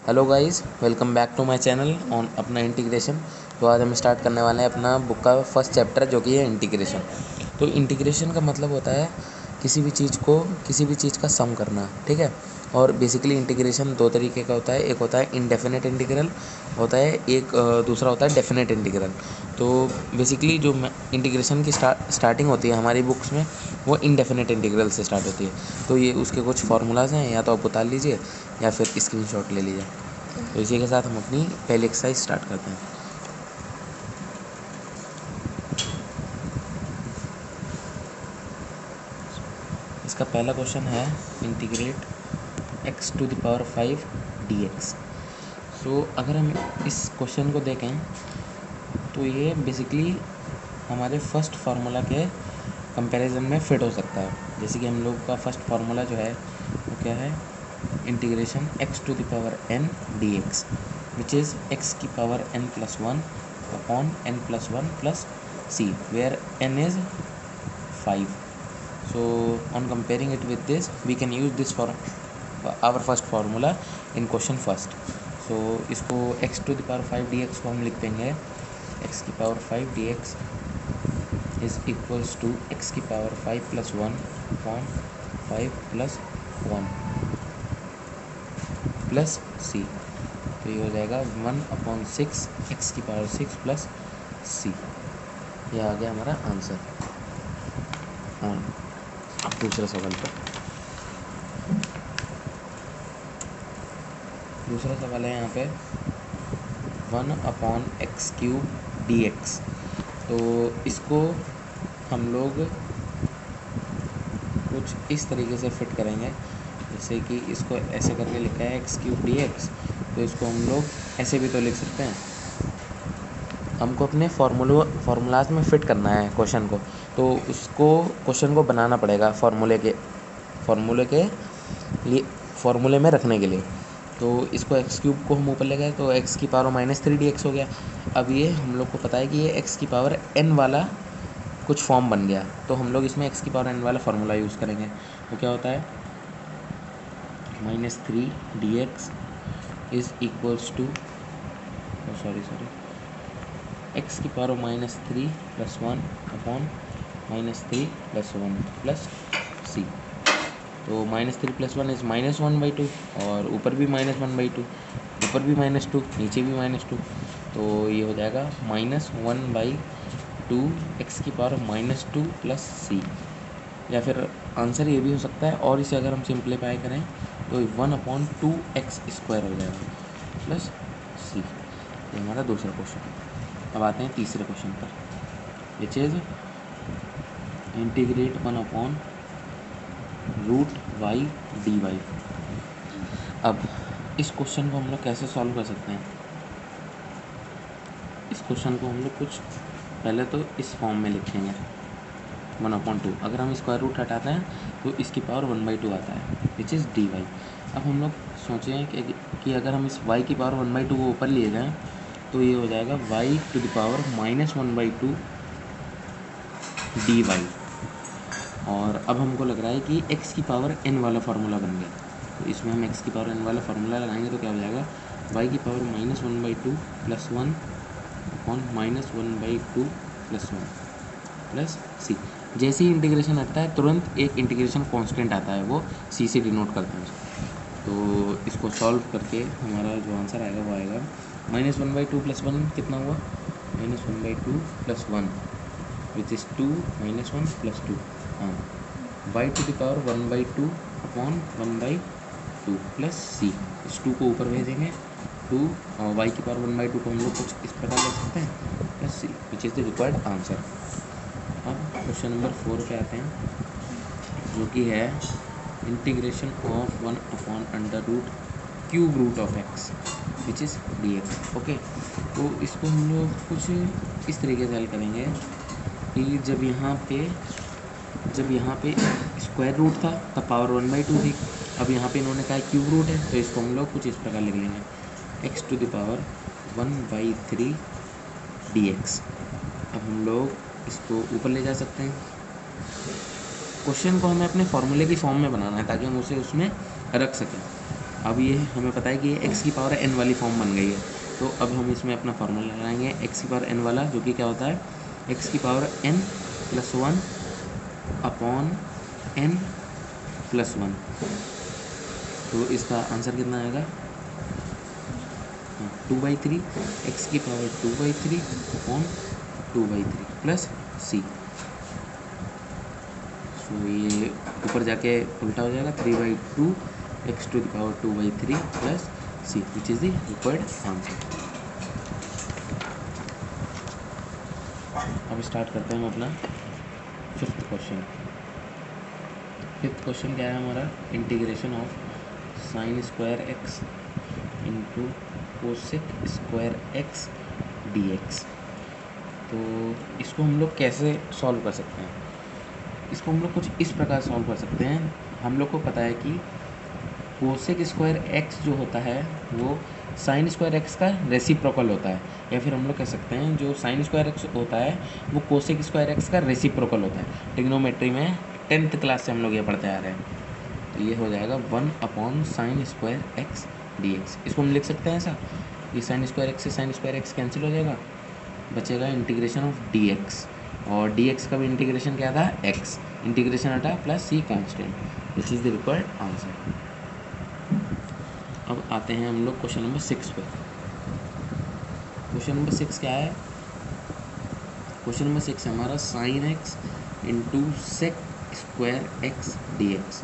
Hello guys, welcome back to my channel on अपना integration. तो आज हम स्टार्ट करने वाले हैं अपना बुक का फर्स्ट चैप्टर जो कि है इंटीग्रेशन। तो इंटीग्रेशन का मतलब होता है किसी भी चीज़ का सम करना, ठीक है। और बेसिकली इंटीग्रेशन दो तरीके का होता है, एक होता है इनडेफिनेट इंटीग्रल होता है, एक दूसरा होता है डेफिनेट इंटीग्रल। तो बेसिकली जो इंटीग्रेशन की स्टार्टिंग होती है हमारी बुक्स में वो इनडेफिनेट इंटीग्रल से स्टार्ट होती है। तो ये उसके कुछ फार्मूलाज हैं, या तो आप उतार लीजिए या फिर स्क्रीनशॉट ले लीजिए। तो इसी के साथ हम अपनी पहली एक्सरसाइज स्टार्ट करते हैं। इसका पहला क्वेश्चन है integrate x to the power 5 dx। So अगर हम इस क्वेश्चन को देखें तो ये बेसिकली हमारे फर्स्ट फार्मूला के कंपैरिजन में फिट हो सकता है। जैसे कि हम लोग का फर्स्ट फार्मूला जो है वो क्या है, integration x to the power n dx which is x की power n plus 1 upon n plus 1 plus c where n is 5. So on comparing it with this, we can use this for our first formula in question first. So इसको x to the power 5 dx को हम लिख देंगे x की power 5 dx is equals to x की power 5 plus 1 upon 5 plus 1 plus c। तो ये हो जाएगा 1 अपॉन 6 x की पावर 6 प्लस c। यह आ गया हमारा आंसर। अब दूसरे सवाल पर। दूसरा सवाल है यहाँ पे 1 upon x cube D x. तो इसको हम लोग कुछ इस तरीके से फिट करेंगे, जैसे कि इसको ऐसे करके लिखा है एक्स क्यूब डी एक्स, तो इसको हम लोग ऐसे भी तो लिख सकते हैं। हमको अपने फार्मूलाज में फ़िट करना है क्वेश्चन को, तो उसको क्वेश्चन को बनाना पड़ेगा फार्मूले में रखने के लिए। तो इसको एक्स क्यूब को हम ऊपर ले गए तो एक्स की पावर -3 dx हो गया। अब ये हम लोग को पता है कि ये एक्स की पावर n वाला कुछ फॉर्म बन गया, तो हम लोग इसमें एक्स की पावर n वाला फार्मूला यूज़ करेंगे। तो क्या होता है, -3 dx is equals to x की power -3 plus 1 upon -3 plus 1 plus c। तो -3 प्लस 1 इज़ -1/2, और ऊपर भी -1/2, ऊपर भी -2, नीचे भी -2, तो ये हो जाएगा -1/2 एक्स की पावर -2 प्लस c। या फिर आंसर ये भी हो सकता है, और इसे अगर हम सिंप्लीफाई करें तो 1/2x² हो जाएगा प्लस c। ये हमारा दूसरा क्वेश्चन। अब आते हैं तीसरे क्वेश्चन पर, which is integrate 1/√y dy। अब इस क्वेश्चन को हम लोग कैसे सॉल्व कर सकते हैं। इस क्वेश्चन को हम लोग कुछ पहले तो इस फॉर्म में लिखेंगे 1/2। अगर हम स्क्वायर रूट हटाते हैं तो इसकी पावर 1/2 आता है, विच इज़ dy। अब हम लोग सोचें कि अगर हम इस y की पावर 1/2 को ऊपर लिए जाएँ तो ये हो जाएगा y to the power -1/2 dy। और अब हमको लग रहा है कि x की पावर n वाला फार्मूला बन गया, तो इसमें हम x की पावर n वाला फार्मूला लगाएंगे तो क्या हो जाएगा, y की power -1/2 plus 1 upon -1/2 plus 1 plus c। जैसे ही इंटीग्रेशन हटता है तुरंत एक इंटीग्रेशन कांस्टेंट आता है, वो c से डिनोट करते हैं उसको। तो इसको सॉल्व करके हमारा जो आंसर आएगा वो आएगा -1/2 प्लस 1 कितना हुआ, -1/2 प्लस 1 विच इज़ 2 -1 प्लस 2। हाँ, y to the power 1/2 upon 1/2 plus c। इस 2 को ऊपर भेजेंगे 2, और y की पावर 1/2 को हम लोग कुछ इस प्रकार लिख सकते हैं plus c, which is the required answer. अब क्वेश्चन नंबर 4 पे आते हैं, जो कि है integration of 1/√³ which is dx। Okay, तो इसको हम लोग कुछ इस तरीके से हल करेंगे कि जब यहाँ पे स्क्वायर रूट था तब पावर 1/2 थी। अब यहाँ पे इन्होंने कहा क्यूब रूट है, तो इसको हम लोग कुछ इस प्रकार लिख लेंगे x to the power 1/3 dx। अब हम लोग इसको ऊपर ले जा सकते हैं। क्वेश्चन को हमें अपने फॉर्मूले की फॉर्म में बनाना है ताकि हम उसे उसमें रख सकें। अब ये हमें पता है कि ये एक्स की पावर एन वाली फॉर्म बन गई है, तो अब हम इसमें अपना फॉर्मूला लगाएंगे एक्स की पावर एन वाला, जो कि क्या होता है एक्स की power n plus 1 upon n plus 1। तो इसका आंसर कितना आएगा 2/3 एक्स की power 2/3 upon 2/3 plus c. So ये ऊपर जाके उल्टा हो जाएगा 3/2 x to the power 2/3 plus c, which is the required answer. अब स्टार्ट करते हैं हम अपना फिफ्थ क्वेश्चन। फिफ्थ क्वेश्चन क्या है हमारा, integration of sine square x into cosec square x d x. तो इसको हम लोग कैसे सॉल्व कर सकते हैं, इसको हम लोग कुछ इस प्रकार सॉल्व कर सकते हैं। हम लोग को पता है कि कोसेक स्क्वायर एक्स जो होता है वो साइन स्क्वायर एक्स का रेसिप्रोकल होता है, या फिर हम लोग कह सकते हैं जो साइन स्क्वायर एक्स होता है वो कोसेक स्क्वायर एक्स का रेसिप्रोकल होता है। ट्रिग्नोमेट्री में 10th क्लास से हम लोग ये पढ़ते आ रहे हैं। तो ये हो जाएगा 1 upon sine square x d x. इसको हम लिख सकते हैं ऐसा, ये साइन स्क्वायर एक्स से साइन स्क्वायर एक्स कैंसिल हो जाएगा, बचेगा इंटीग्रेशन ऑफ डी एक्स, और डी एक्स का भी इंटीग्रेशन क्या था एक्स, इंटीग्रेशन हटा plus c constant, this is the required answer. अब आते हैं हम लोग क्वेश्चन नंबर 6 पे। क्वेश्चन नंबर 6 क्या है, क्वेश्चन नंबर 6 है हमारा sine x into sec square x d x.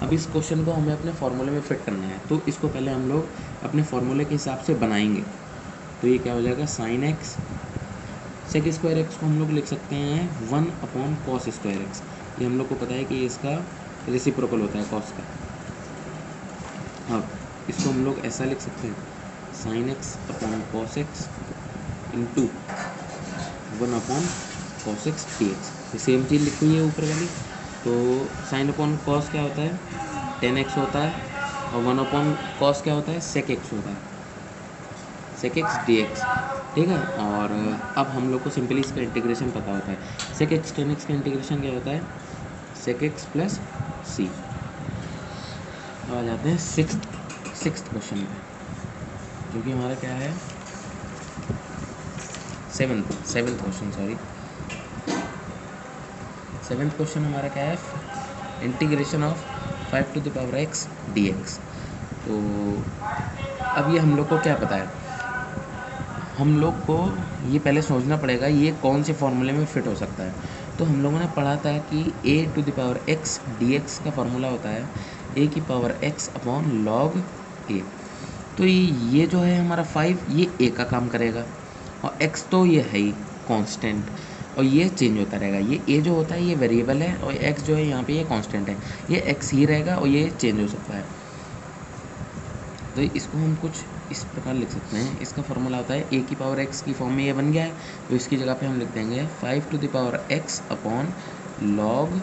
अब इस क्वेश्चन को हमें अपने फॉर्मूले में फिट करना है, तो इसको पहले हम लोग अपने फॉर्मूले के हिसाब से बनाएंगे। तो ये क्या हो जाएगा sine x, sec square x को हम लोग लिख सकते हैं 1 अपॉन कॉस स्क्वायर एक्स। ये हम लोग को पता है कि इसका रेसिप्रोकल होता है कॉस का। अब इसको हम लोग ऐसा लिख सकते हैं sine x upon cos x into 1 upon cos x d x. ये सेम चीज़ लिखी हुई है ऊपर वाली। तो साइन अपॉन कॉस क्या होता है 10x होता है, और 1 अपॉन कॉस क्या होता है सेक एक्स होता है, सेक एक्स डी एक्स, ठीक है। और अब हम लोग को सिंपली इसका इंटीग्रेशन पता होता है, सेक एक्स 10x का इंटीग्रेशन क्या होता है सेक एक्स प्लस सी। अब आ जाते हैं सिक्स्थ क्वेश्चन पे, जो कि हमारा क्या है seventh question, sorry seventh question हमारा क्या है integration of 5 to the power x d x. तो अब ये हम लोग को क्या पता है, हम लोग को ये पहले सोचना पड़ेगा ये कौन से फॉर्मूले में फिट हो सकता है। तो हम लोगों ने पढ़ा था कि a to the power x dx का फॉर्मूला होता है a की पावर x अपॉन log a। तो ये जो है हमारा 5 ये a का काम करेगा, और x तो ये है ही कांस्टेंट, और ये चेंज होता रहेगा। ये a जो होता है ये वेरिएबल है, और x जो है यहाँ पे ये कांस्टेंट है, ये x ही रहेगा और ये चेंज हो सकता है। तो इसको हम कुछ इस प्रकार लिख सकते हैं, इसका फॉर्मूला होता है a की पावर x की फॉर्म में ये बन गया है, तो इसकी जगह पे हम लिख देंगे 5 to the power x upon log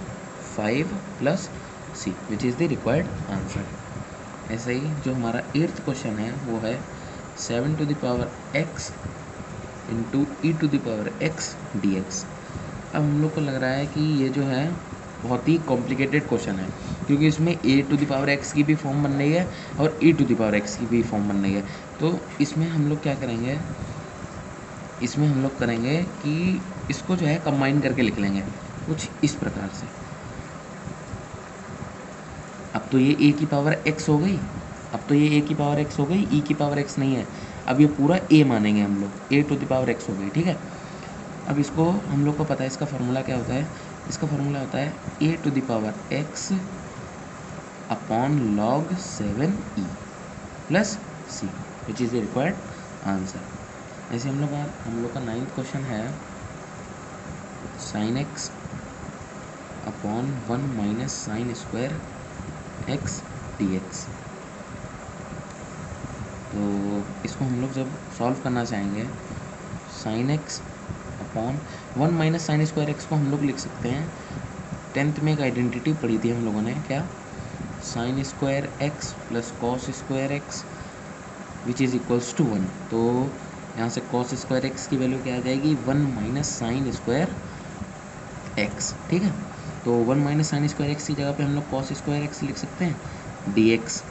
5 plus c, which is the required answer. ऐसे ही जो हमारा 8th क्वेश्चन है वो है 7 to the power x into e to the power x dx। अब हम लोग को लग रहा है कि ये जो है बहुत ही कॉम्प्लिकेटेड क्वेश्चन है, क्योंकि इसमें a to the power x की भी फॉर्म बन रही है और e to the power x की भी फॉर्म बन रही है। तो इसमें हम लोग क्या करेंगे, इसमें हम लोग करेंगे कि इसको जो है कंबाइन करके लिख लेंगे कुछ इस प्रकार से। अब तो ये a की पावर x हो गई, अब तो ये a की पावर x हो गई, e की पावर x नहीं है, अब ये पूरा a मानेंगे हम लोग, a to the power x हो गई, ठीक है। अब इसको हम लोग को पता है इसका फार्मूला क्या होता है, इसका फार्मूला होता है a to the power x upon log 7e plus c, which is the required answer. ऐसे हम लोग का 9th क्वेश्चन है sine x upon 1 minus sine square x dx। तो इसको हम लोग जब सॉल्व करना चाहेंगे sine x upon 1 minus sine square x को हम लोग लिख सकते हैं, 10th में एक आइडेंटिटी पढ़ी थी हम लोगों ने, क्या sine square x plus cos square x which is equals to 1। तो यहाँ से कॉस स्क्वायर एक्स की वैल्यू क्या आ जाएगी 1 माइनस साइन स्क्वायर एक्स, ठीक है। तो 1 माइनस साइन स्क्वायर एक्स की जगह पे हम लोग कॉस स्क्वायर एक्स लिख सकते हैं dx।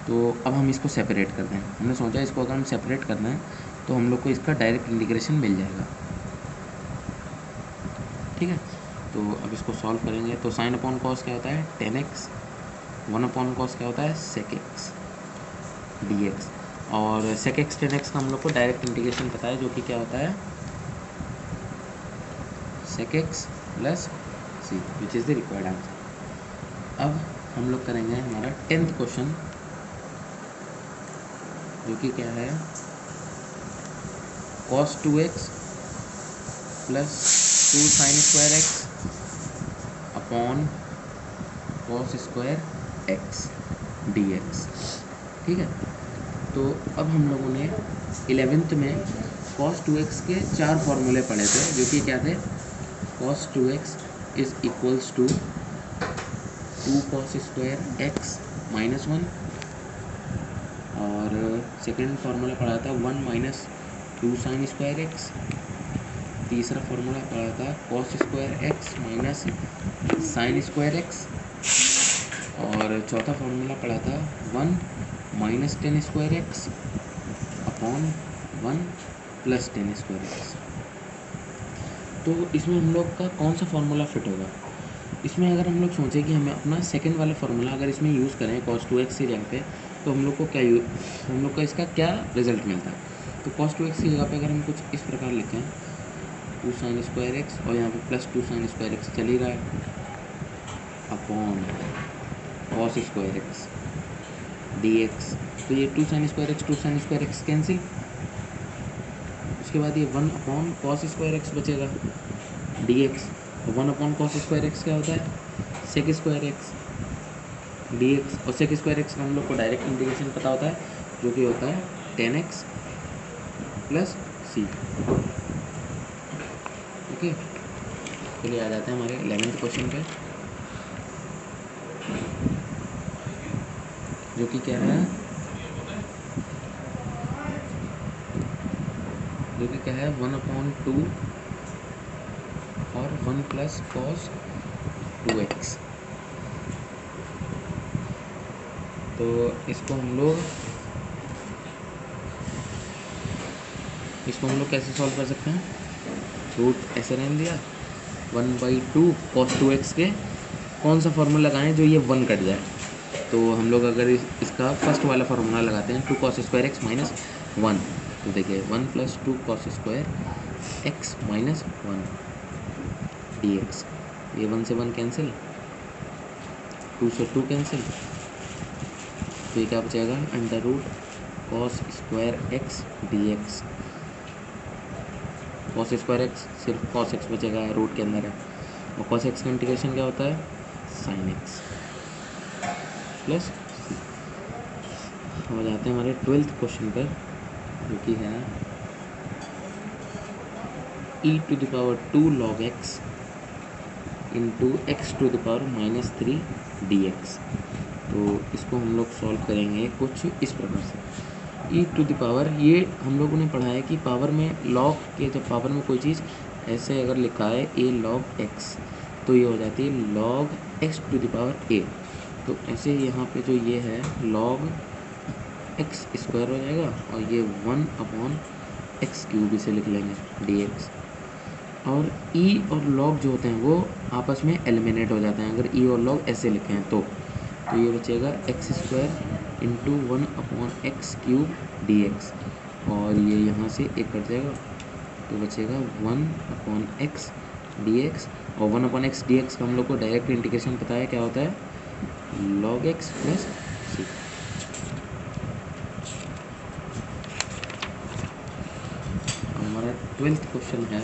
तो अब हम इसको सेपरेट करते हैं। हमने सोचा इसको अगर हम सेपरेट करना है तो हम लोग को इसका डायरेक्ट इंटीग्रेशन मिल जाएगा। ठीक है, तो अब इसको सॉल्व करेंगे तो साइन अपॉन कॉस क्या होता है 10x, 1 अपॉन कॉस क्या होता है sec x dx, और sec x 10x का हम लोग को डायरेक्ट इंटीग्रेशन पता है जो कि क्या होता है sec x plus c which is the required answer. अब हम लोग करेंगे हमारा 10th क्वेश्चन जो कि क्या है cos 2x plus 2 sin square x upon cos square x dx। ठीक है, तो अब हम लोगों ने 11th में cos 2x के 4 फॉर्मूले पढ़े थे जो कि क्या थे cos 2x is equals to 2 cos square x minus 1, और सेकेंड फार्मूला पढ़ा था 1 माइनस 2 साइन स्क्वायर x, तीसरा फार्मूला पढ़ा था cos square x minus sine square x, और चौथा फार्मूला पढ़ा था 1 minus 10 square x upon 1 plus 10 square x। तो इसमें हम लोग का कौन सा फार्मूला फिट होगा? इसमें अगर हम लोग सोचें कि हमें अपना सेकंड वाला फार्मूला अगर इसमें यूज़ करें cos 2x की जगह पे, तो हम लोग को क्या हम लोग का इसका क्या रिजल्ट मिलता है? तो cos 2x की जगह पे अगर हम कुछ इस प्रकार लिखें 2 साइन स्क्वायर x और यहाँ पे प्लस 2 साइन स्क्वायर x चल ही रहा है upon cos square x dx, तो ये 2 साइन स्क्वायर x कैंसिल, उसके बाद ये 1 अपॉन cos स्क्वायर x बचेगा dx, और 1 अपॉन cos स्क्वायर x क्या होता है sec स्क्वायर x dx, और sec स्क्वायर x का हम लोग को डायरेक्ट इंटीग्रेशन पता होता है जो कि होता है 10x प्लस c। ओके, चलिए आ जाते हैं हमारे 11th क्वेश्चन पे जो कि क्या है जो कि क्या है 1 अपॉन 2 और 1 प्लस cos 2x। तो इसको हम लोग कैसे सॉल्व कर सकते हैं? रूट ऐसे रहने दिया 1/2 cos 2x के कौन सा फार्मूला लगाएं जो ये 1 कट जाए? तो हम लोग अगर इसका फर्स्ट वाला फार्मूला लगाते हैं 2 cos स्क्वायर x माइनस 1, तो देखिए 1 plus 2 cos square x minus 1 dx, ये 1 से 1 कैंसिल, 2 से 2 कैंसिल, तो ये क्या बचेगा under root cos square x dx। cos square x सिर्फ cos x बचेगा, रूट के अंदर है, और cos x का इंटीग्रेशन क्या होता है sin x प्लस। हो जाते हैं हमारे 12th क्वेश्चन पर जो कि है e to the power 2 log x into x to the power minus 3 dx। तो इसको हम लोग सॉल्व करेंगे कुछ इस प्रकार से। e टू द पावर, ये हम लोगों ने पढ़ा है कि पावर में log के, जब पावर में कोई चीज़ ऐसे अगर लिखा है a log x तो ये हो जाती है log x to the power a। तो ऐसे यहाँ पे जो ये है log x स्क्वायर हो जाएगा, और ये 1 अपॉन एक्स क्यूब इसे लिख लेंगे dx, और e और log जो होते हैं वो आपस में एलिमिनेट हो जाते हैं अगर e और log ऐसे लिखे हैं तो ये बचेगा x square into 1 upon x cube dx, और ये यहाँ से एक कट जाएगा तो बचेगा 1 अपॉन एक्स dx, और 1 अपॉन एक्स dx का हम लोग को डायरेक्ट इंटीग्रेशन पता है क्या होता है log x प्लस c। हमारा 12th क्वेश्चन है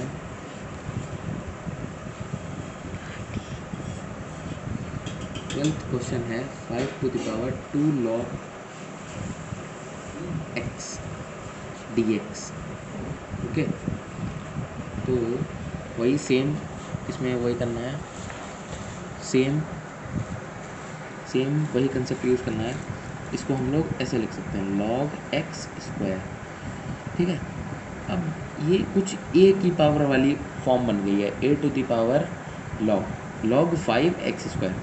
क्वेश्चन है 5 to the power 2 log x dx। Okay, तो वही सेम इसमें वही करना है, सेम वही कंसेप्ट यूज़ करना है। इसको हम लोग ऐसे लिख सकते हैं log x स्क्वायर। ठीक है, अब ये कुछ a की पावर वाली फॉर्म बन गई है a to the power log 5x square.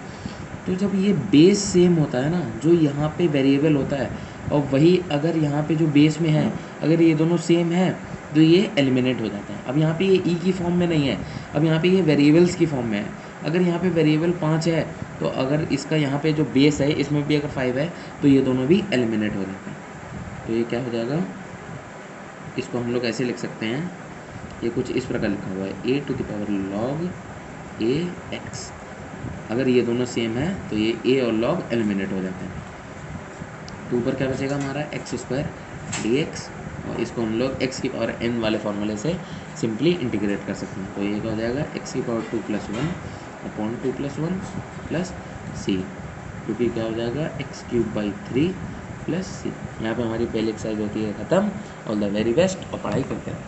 तो जब ये बेस सेम होता है ना, जो यहाँ पे वेरिएबल होता है, और वही अगर यहाँ पे जो बेस में है अगर ये दोनों सेम है तो ये एलिमिनेट हो जाता है। अब यहाँ पे ये ई की फॉर्म में नहीं है, अब यहाँ पे ये वेरिएबल्स की फॉर्म में है। अगर यहाँ पे वेरिएबल 5 है तो अगर इसका यहाँ पे जो बेस है इसमें भी अगर 5 है तो ये दोनों भी एलिमिनेट हो जाते हैं। तो ये क्या हो जाएगा, इसको हम लोग ऐसे लिख सकते हैं, ये कुछ इस प्रकार लिखा हुआ है a⁴ log ax। अगर ये दोनों सेम है तो ये a और log एलिमिनेट हो जाते हैं। तो ऊपर क्या बचेगा हमारा x² dx, और इसको हम लोग x⁴n वाले फार्मूले से सिंपली इंटीग्रेट कर सकते हैं। तो ये क्या हो जाएगा x⁴2 + 1 अपॉन 2 + 1 प्लस c, क्योंकि क्या हो जाएगा x³ + 3 + c। यहाँ पे हमारी पहली एक्सरसाइज होती है ख़त्म। ऑल द वेरी बेस्ट और पढ़ाई करते हैं।